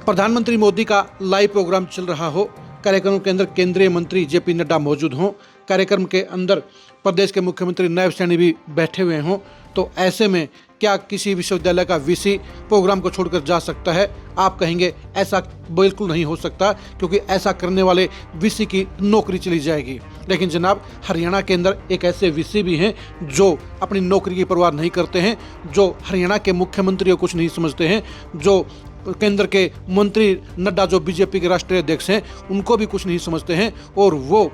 प्रधानमंत्री मोदी का live programme चल रहा हो, कार्यक्रम के अंदर केंद्रीय मंत्री जेपी नड्डा मौजूद हों, कार्यक्रम के अंदर प्रदेश के मुख्यमंत्री नायब सैनी भी बैठे हुए हों, तो ऐसे में क्या किसी विश्वविद्यालय का वीसी प्रोग्राम को छोड़कर जा सकता है? आप कहेंगे ऐसा बिल्कुल नहीं हो सकता, क्योंकि ऐसा करने वाले वीसी की नौकरी चली जाएगी। लेकिन जनाब, हरियाणा के अंदर एक ऐसे वीसी भी हैं जो अपनी नौकरी की परवाह नहीं करते हैं, जो हरियाणा के मुख्यमंत्री को कुछ नहीं समझते हैं, जो केंद्र के मंत्री नड्डा जो बीजेपी के राष्ट्रीय अध्यक्ष हैं उनको भी कुछ नहीं समझते हैं, और वो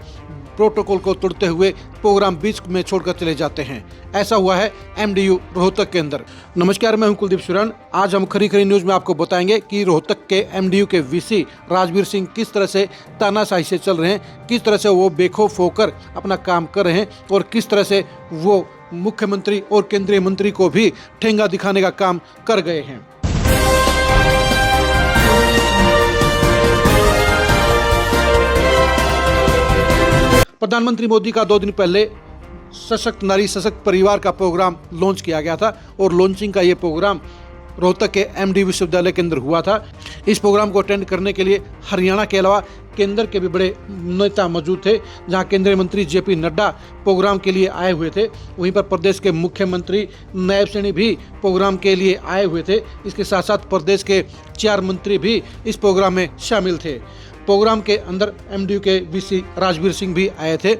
प्रोटोकॉल को तोड़ते हुए प्रोग्राम बीच में छोड़कर चले जाते हैं। ऐसा हुआ है एमडीयू रोहतक के अंदर। नमस्कार, मैं हूं कुलदीप सुरन। आज हम खरी खरी न्यूज में आपको बताएंगे कि रोहतक के एमडीयू के वीसी राजवीर सिंह किस तरह से तानाशाही से चल रहे हैं, किस तरह से वो बेखौफ होकर अपना काम कर रहे हैं, और किस तरह से वो मुख्यमंत्री और केंद्रीय मंत्री को भी ठेंगा दिखाने का काम कर गए हैं। प्रधानमंत्री मोदी का 2 दिन पहले सशक्त नारी सशक्त परिवार का प्रोग्राम लॉन्च किया गया था, और लॉन्चिंग का ये प्रोग्राम रोहतक के एमडी विश्वविद्यालय के अंदर हुआ था। इस प्रोग्राम को अटेंड करने के लिए हरियाणा के अलावा केंद्र के भी बड़े नेता मौजूद थे, जहां केंद्रीय मंत्री जेपी नड्डा प्रोग्राम के लिए आए हुए थे। वहीं पर प्रदेश के मुख्यमंत्री नायब सैनी भी प्रोग्राम के लिए आए हुए थे। इसके साथ साथ प्रदेश के 4 मंत्री भी इस प्रोग्राम में शामिल थे। प्रोग्राम के अंदर एमडीयू के वीसी राजवीर सिंह भी आए थे,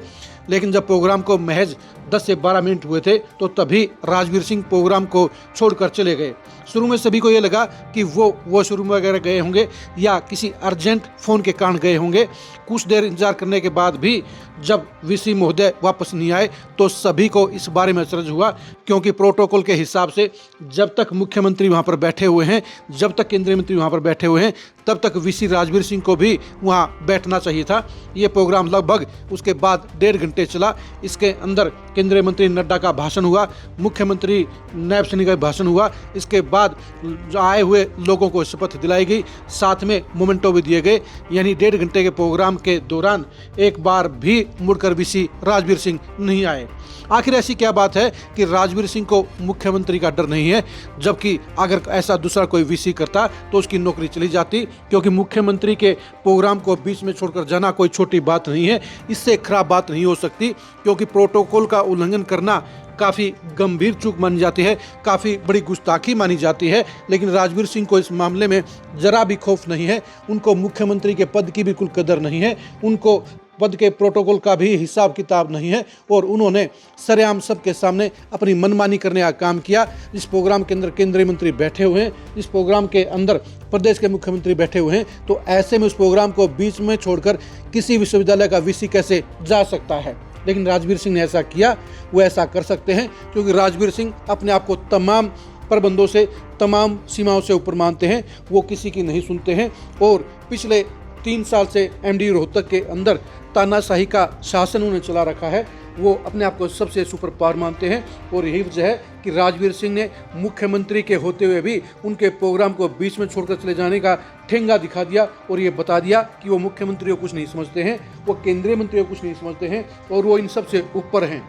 लेकिन जब प्रोग्राम को महज 10 से 12 मिनट हुए थे तो तभी राजवीर सिंह प्रोग्राम को छोड़कर चले गए। शुरू में सभी को ये लगा कि वो वॉशरूम वगैरह गए होंगे या किसी अर्जेंट फ़ोन के कारण गए होंगे। कुछ देर इंतजार करने के बाद भी जब वीसी महोदय वापस नहीं आए तो सभी को इस बारे में अचरज हुआ, क्योंकि प्रोटोकॉल के हिसाब से जब तक मुख्यमंत्री वहाँ पर बैठे हुए हैं, जब तक केंद्रीय मंत्री वहाँ पर बैठे हुए हैं, तब तक वीसी राजवीर सिंह को भी वहाँ बैठना चाहिए था। ये प्रोग्राम लगभग उसके बाद 1.5 घंटे चला। इसके अंदर केंद्रीय मंत्री नड्डा का भाषण हुआ, मुख्यमंत्री नायब सैनी का भाषण हुआ। इसके बाद जो आए हुए लोगों को शपथ दिलाई गई, साथ में मोमेंटो भी दिए गए। यानी 1.5 घंटे के प्रोग्राम के दौरान एक बार भी मुड़कर वीसी राजवीर सिंह नहीं आए। आखिर ऐसी क्या बात है कि राजवीर सिंह को मुख्यमंत्री का डर नहीं है, जबकि अगर ऐसा दूसरा कोई वीसी करता तो उसकी नौकरी चली जाती, क्योंकि मुख्यमंत्री के प्रोग्राम को बीच में छोड़कर जाना कोई छोटी बात नहीं है। इससे खराब बात नहीं हो सकती, क्योंकि प्रोटोकॉल का उल्लंघन करना काफ़ी गंभीर चूक मानी जाती है, काफ़ी बड़ी गुस्ताखी मानी जाती है। लेकिन राजवीर सिंह को इस मामले में जरा भी खौफ नहीं है। उनको मुख्यमंत्री के पद की बिल्कुल कदर नहीं है, उनको पद के प्रोटोकॉल का भी हिसाब किताब नहीं है, और उन्होंने सरेआम सबके सामने अपनी मनमानी करने का काम किया। इस प्रोग्राम के अंदर केंद्रीय मंत्री बैठे हुए हैं, इस प्रोग्राम के अंदर प्रदेश के मुख्यमंत्री बैठे हुए हैं, तो ऐसे में उस प्रोग्राम को बीच में छोड़कर किसी विश्वविद्यालय का वीसी कैसे जा सकता है? लेकिन राजवीर सिंह ने ऐसा किया। वो ऐसा कर सकते हैं क्योंकि राजवीर सिंह अपने आप को तमाम प्रबंधों से, तमाम सीमाओं से ऊपर मानते हैं। वो किसी की नहीं सुनते हैं, और पिछले 3 साल से एमडी रोहतक के अंदर तानाशाही का शासन उन्होंने चला रखा है। वो अपने आप को सबसे सुपर पावर मानते हैं, और यही वजह है कि राजवीर सिंह ने मुख्यमंत्री के होते हुए भी उनके प्रोग्राम को बीच में छोड़कर चले जाने का ठेंगा दिखा दिया, और ये बता दिया कि वो मुख्यमंत्री को कुछ नहीं समझते हैं, वो केंद्रीय मंत्री को कुछ नहीं समझते हैं, और वो इन सबसे ऊपर हैं।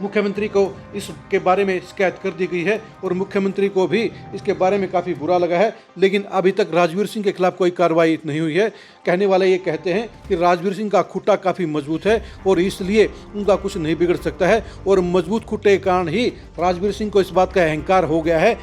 मुख्यमंत्री को इसके बारे में शिकायत कर दी गई है, और मुख्यमंत्री को भी इसके बारे में काफ़ी बुरा लगा है, लेकिन अभी तक राजवीर सिंह के खिलाफ कोई कार्रवाई नहीं हुई है। कहने वाले ये कहते हैं कि राजवीर सिंह का खुट्टा काफ़ी मजबूत है, और इसलिए उनका कुछ नहीं बिगड़ सकता है, और मजबूत खुट्टे के कारण ही राजवीर सिंह को इस बात का अहंकार हो गया है,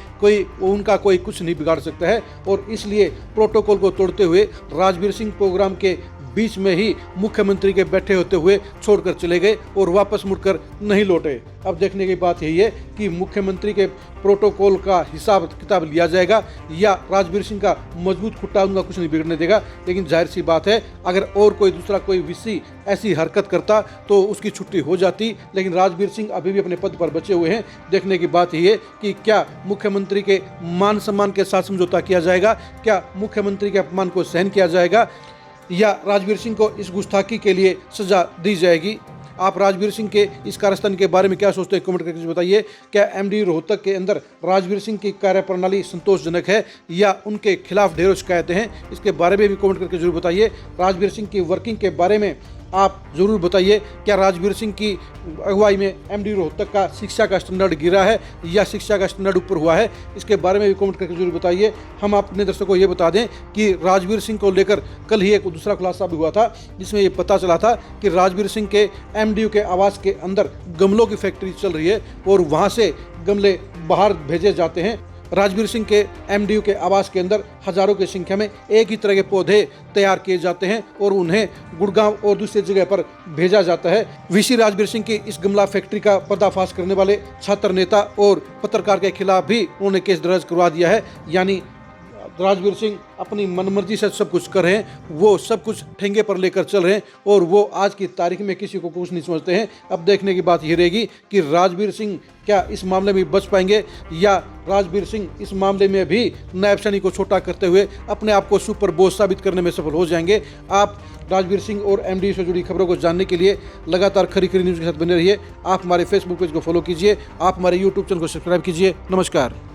उनका कोई कुछ नहीं बिगाड़ सकता है। और इसलिए प्रोटोकॉल को तोड़ते हुए राजवीर सिंह प्रोग्राम के बीच में ही मुख्यमंत्री के बैठे होते हुए छोड़कर चले गए, और वापस मुड़कर नहीं लौटे। अब देखने की बात यही है कि मुख्यमंत्री के प्रोटोकॉल का हिसाब किताब लिया जाएगा, या राजवीर सिंह का मजबूत खुट्टा उनका कुछ नहीं बिगड़ने देगा। लेकिन जाहिर सी बात है, अगर और कोई दूसरा कोई वीसी ऐसी हरकत करता तो उसकी छुट्टी हो जाती, लेकिन राजवीर सिंह अभी भी अपने पद पर बचे हुए हैं। देखने की बात यही है कि क्या मुख्यमंत्री के मान सम्मान के साथ समझौता किया जाएगा, क्या मुख्यमंत्री के अपमान को सहन किया जाएगा, या राजवीर सिंह को इस गुस्ताखी के लिए सजा दी जाएगी। आप राजवीर सिंह के इस कारस्थान के बारे में क्या सोचते हैं? कमेंट करके बताइए। क्या एमडी रोहतक के अंदर राजवीर सिंह की कार्यप्रणाली संतोषजनक है, या उनके खिलाफ ढेरों शिकायतें हैं? इसके बारे में भी कमेंट करके जरूर बताइए। राजवीर सिंह की वर्किंग के बारे में आप ज़रूर बताइए, क्या राजवीर सिंह की अगुवाई में एमडी रोहतक का शिक्षा का स्टैंडर्ड गिरा है या शिक्षा का स्टैंडर्ड ऊपर हुआ है? इसके बारे में भी कमेंट करके जरूर बताइए। हम अपने दर्शकों को ये बता दें कि राजवीर सिंह को लेकर कल ही एक दूसरा खुलासा भी हुआ था, जिसमें ये पता चला था कि राजवीर सिंह के एमडीयू के आवास के अंदर गमलों की फैक्ट्री चल रही है और वहाँ से गमले बाहर भेजे जाते हैं। राजवीर सिंह के एमडीयू के आवास के अंदर हजारों की संख्या में एक ही तरह के पौधे तैयार किए जाते हैं और उन्हें गुड़गांव और दूसरी जगह पर भेजा जाता है। वीसी राजवीर सिंह की इस गमला फैक्ट्री का पर्दाफाश करने वाले छात्र नेता और पत्रकार के खिलाफ भी उन्होंने केस दर्ज करवा दिया है। यानी राजवीर सिंह अपनी मनमर्जी से सब कुछ कर रहे हैं, वो सब कुछ ठेंगे पर लेकर चल रहे हैं और वो आज की तारीख में किसी को कुछ नहीं समझते हैं। अब देखने की बात ये रहेगी कि राजवीर सिंह क्या इस मामले में बच पाएंगे या राजवीर सिंह इस मामले में भी नायब सैनी को छोटा करते हुए अपने आप को सुपर बॉस साबित करने में सफल हो जाएंगे। आप राजवीर सिंह और एमडी से जुड़ी खबरों को जानने के लिए लगातार खरी खरी न्यूज़ के साथ बने रहिए। आप हमारे फेसबुक पेज को फॉलो कीजिए, आप हमारे यूट्यूब चैनल को सब्सक्राइब कीजिए। नमस्कार।